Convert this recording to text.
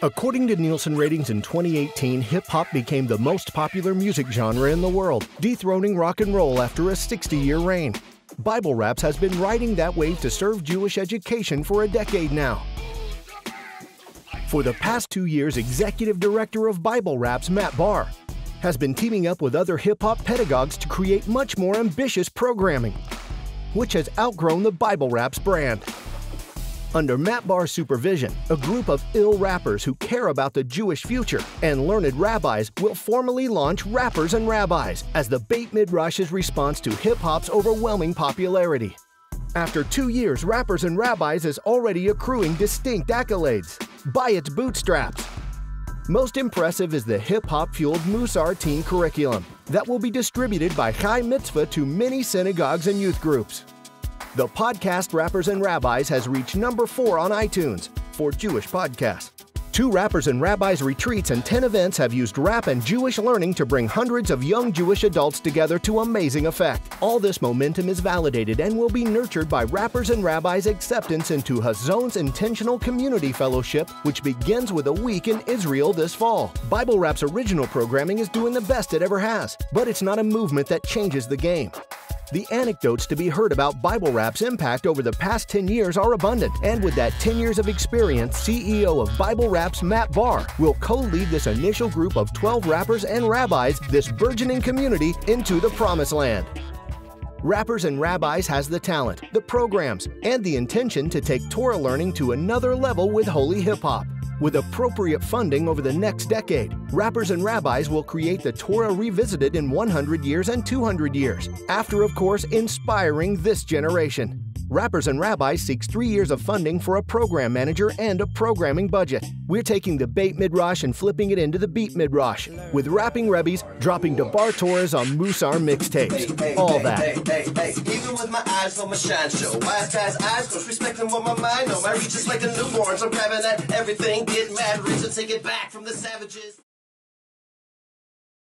According to Nielsen ratings in 2018, hip-hop became the most popular music genre in the world, dethroning rock and roll after a 60-year reign. Bible Raps has been riding that wave to serve Jewish education for a decade now. For the past 2 years, Executive Director of Bible Raps, Matt Barr, has been teaming up with other hip-hop pedagogues to create much more ambitious programming, which has outgrown the Bible Raps brand. Under Matt Barr's supervision, a group of ill rappers who care about the Jewish future and learned rabbis will formally launch Rappers and Rabbis as the Beit Midrash's response to hip-hop's overwhelming popularity. After 2 years, Rappers and Rabbis is already accruing distinct accolades by its bootstraps. Most impressive is the hip-hop-fueled Musar teen curriculum that will be distributed by Chai Mitzvah to many synagogues and youth groups. The podcast Rappers and Rabbis has reached number 4 on iTunes for Jewish podcasts. 2 Rappers and Rabbis retreats and 10 events have used rap and Jewish learning to bring hundreds of young Jewish adults together to amazing effect. All this momentum is validated and will be nurtured by Rappers and Rabbis' acceptance into Hazon's Intentional Community Fellowship, which begins with a week in Israel this fall. Bible Rap's original programming is doing the best it ever has, but it's not a movement that changes the game. The anecdotes to be heard about Bible Rap's impact over the past 10 years are abundant, and with that 10 years of experience, CEO of Bible Raps, Matt Barr, will co-lead this initial group of 12 rappers and rabbis, this burgeoning community, into the Promised Land. Rappers and Rabbis has the talent, the programs, and the intention to take Torah learning to another level with holy hip-hop. With appropriate funding over the next decade, Rappers and Rabbis will create the Torah revisited in 100 years and 200 years, after, of course, inspiring this generation. Rappers and Rabbis seeks 3 years of funding for a program manager and a programming budget. We're taking the Beit Midrash and flipping it into the Beat Midrash, with rapping Rabbis dropping Debar Torahs on Musar mixtapes. All that. Even with my eyes on my shine show, wise guys' eyes, cause respecting what my mind know. I reach just like a newborn, so I'm grabbing at everything, get mad, rich and take it back from the savages.